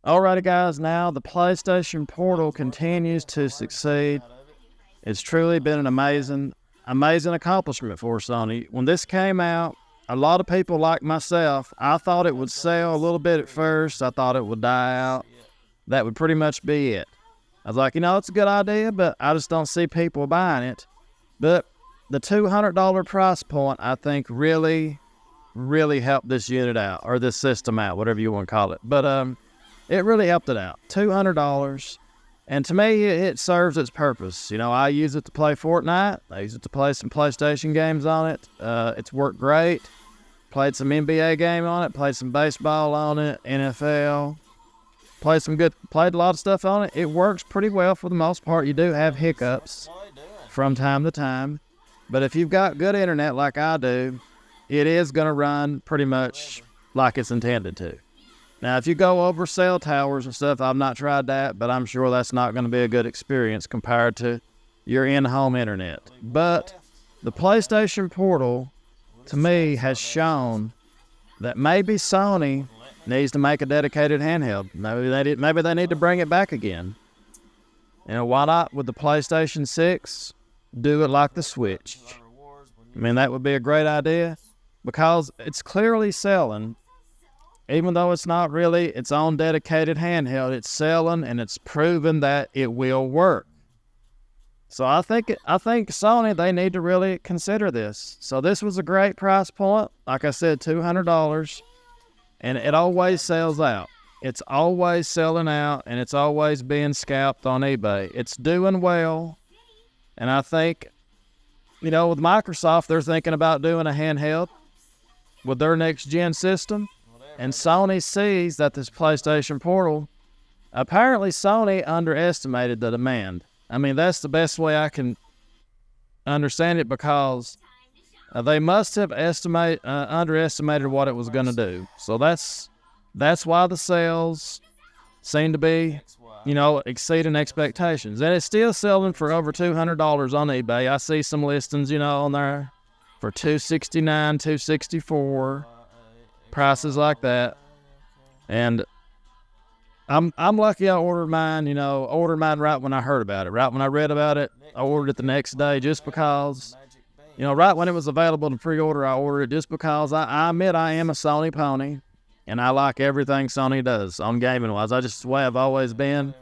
Alrighty, guys, now the PlayStation Portal continues to succeed. It's truly been an amazing accomplishment for Sony. When this came out, a lot of people like myself, I thought it would sell a little bit at first. I thought it would die out. That would pretty much be it. I was like, it's a good idea, but I just don't see people buying it. But the $200 price point, I think, really helped this unit out, or this system out, whatever you want to call it. But it really helped it out. $200. And to me, it serves its purpose. I use it to play Fortnite. I use it to play some PlayStation games on it. It's worked great. Played some NBA game on it. Played some baseball on it. NFL. Played a lot of stuff on it. It works pretty well for the most part. You do have hiccups from time to time. But if you've got good internet like I do, it is going to run pretty much like it's intended to. Now, if you go over cell towers and stuff, I've not tried that, but I'm sure that's not going to be a good experience compared to your in-home internet. But the PlayStation Portal, to me, has shown that maybe Sony needs to make a dedicated handheld. Maybe they need to bring it back again. Why not with the PlayStation 6, do it like the Switch? That would be a great idea because it's clearly selling. Even though it's not really its own dedicated handheld, it's selling and it's proven that it will work. So I think Sony, they need to really consider this. So this was a great price point. Like I said, $200, and it always sells out. It's always selling out, and it's always being scalped on eBay. It's doing well, and I think, with Microsoft, they're thinking about doing a handheld with their next-gen system. And Sony sees that this PlayStation Portal, apparently Sony underestimated the demand. That's the best way I can understand it because they must have underestimated what it was going to do. So that's why the sales seem to be, exceeding expectations. And it's still selling for over $200 on eBay. I see some listings, on there for $269, $264. Prices like that. And I'm lucky I ordered mine, right when I heard about it. Right when I read about it, I ordered it the next day just because, right when it was available to pre-order, I ordered it just because I admit I am a Sony pony and I like everything Sony does on gaming wise. That's the way I've always been.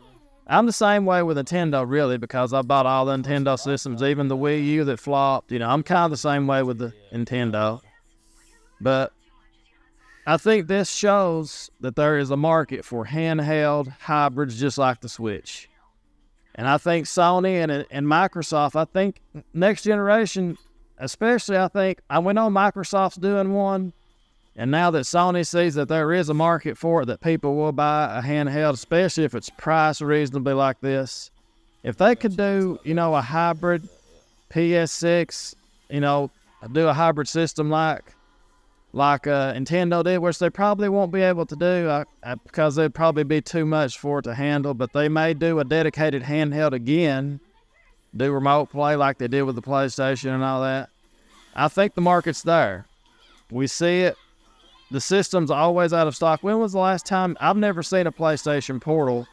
I'm the same way with Nintendo, really, because I bought all the Nintendo systems, even the Wii U that flopped. I'm kind of the same way with the Nintendo. But I think this shows that there is a market for handheld hybrids just like the Switch. And I think Sony and Microsoft, I think next generation, especially, we know Microsoft's doing one. And now that Sony sees that there is a market for it, that people will buy a handheld, especially if it's priced reasonably like this. If they could do, a hybrid PS6, do a hybrid system like Nintendo did, which they probably won't be able to do because it'd probably be too much for it to handle, but they may do a dedicated handheld again, do remote play like they did with the PlayStation and all that. I think the market's there. We see it. The system's always out of stock. When was the last time? I've never seen a PlayStation Portal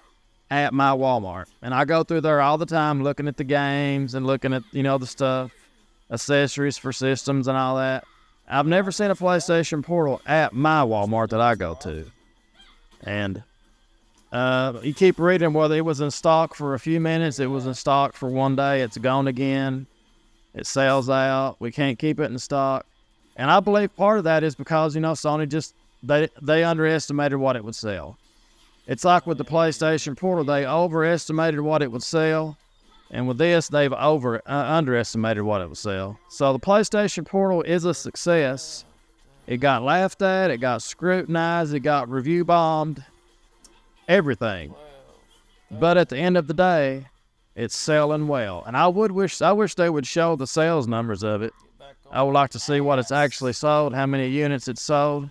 at my Walmart, and I go through there all the time looking at the games and looking at, the stuff, accessories for systems and all that. I've never seen a PlayStation Portal at my Walmart that I go to. And you keep reading whether it was in stock for a few minutes, it was in stock for one day, it's gone again, it sells out, we can't keep it in stock. And I believe part of that is because, Sony just, they underestimated what it would sell. It's like with the PlayStation Portal, they overestimated what it would sell. And with this, they've underestimated what it would sell. So the PlayStation Portal is a success. It got laughed at, it got scrutinized, it got review bombed, everything. But at the end of the day, it's selling well. And I wish they would show the sales numbers of it. I would like to see what it's actually sold, how many units it's sold.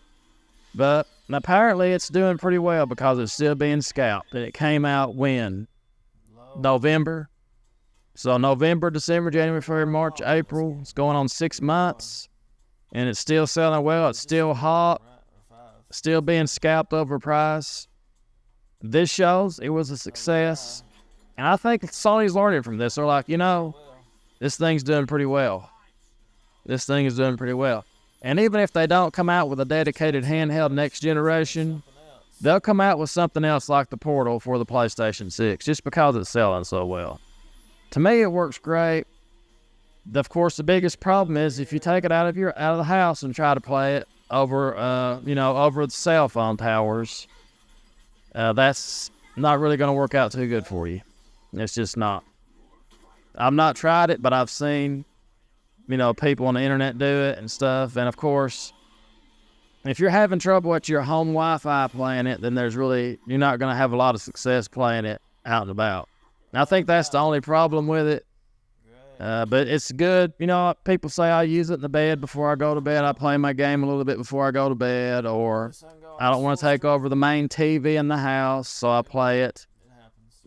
But apparently it's doing pretty well because it's still being scalped. And it came out when? November. So November, December, January, February, March, April. It's going on 6 months. And it's still selling well. It's still hot. Still being scalped over price. this shows it was a success. And I think Sony's learning from this. They're like, this thing's doing pretty well. This thing is doing pretty well. And even if they don't come out with a dedicated handheld next generation, they'll come out with something else like the Portal for the PlayStation 6 just because it's selling so well. To me, it works great. Of course, the biggest problem is if you take it out of the house and try to play it over, over the cell phone towers, that's not really going to work out too good for you. It's just not. I've not tried it, but I've seen, people on the internet do it and stuff. And of course, if you're having trouble at your home Wi-Fi playing it, then you're not going to have a lot of success playing it out and about. And I think that's the only problem with it. But it's good. People say I use it in the bed before I go to bed. I play my game a little bit before I go to bed, or I don't want to take over the main TV in the house, so I play it.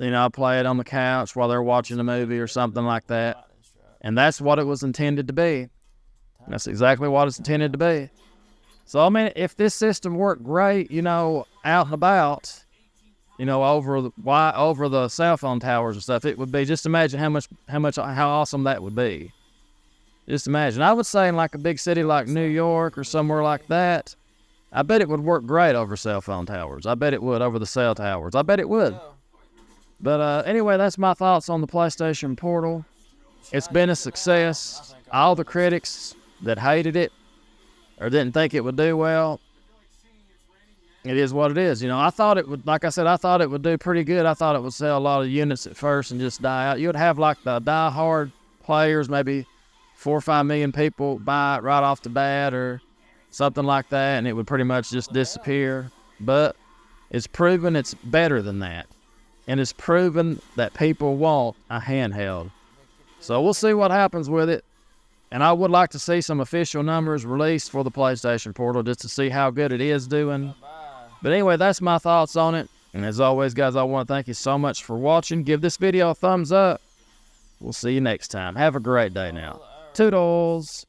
I play it on the couch while they're watching a movie or something like that. And that's what it was intended to be. That's exactly what it's intended to be. So, if this system worked great, out and about, over the cell phone towers and stuff, it would be, just imagine how awesome that would be. Just imagine. I would say in like a big city like New York or somewhere like that, I bet it would work great over cell phone towers. I bet it would over the cell towers. I bet it would. But anyway, that's my thoughts on the PlayStation Portal. It's been a success. All the critics that hated it or didn't think it would do well, it is what it is. I thought it would, like I said, I thought it would do pretty good. I thought it would sell a lot of units at first and just die out. You would have like the die-hard players, maybe 4 or 5 million people buy it right off the bat or something like that, and it would pretty much just disappear. But it's proven it's better than that. And it's proven that people want a handheld. So we'll see what happens with it. And I would like to see some official numbers released for the PlayStation Portal just to see how good it is doing. But anyway, that's my thoughts on it. And as always, guys, I want to thank you so much for watching. Give this video a thumbs up. We'll see you next time. Have a great day now. Toodles.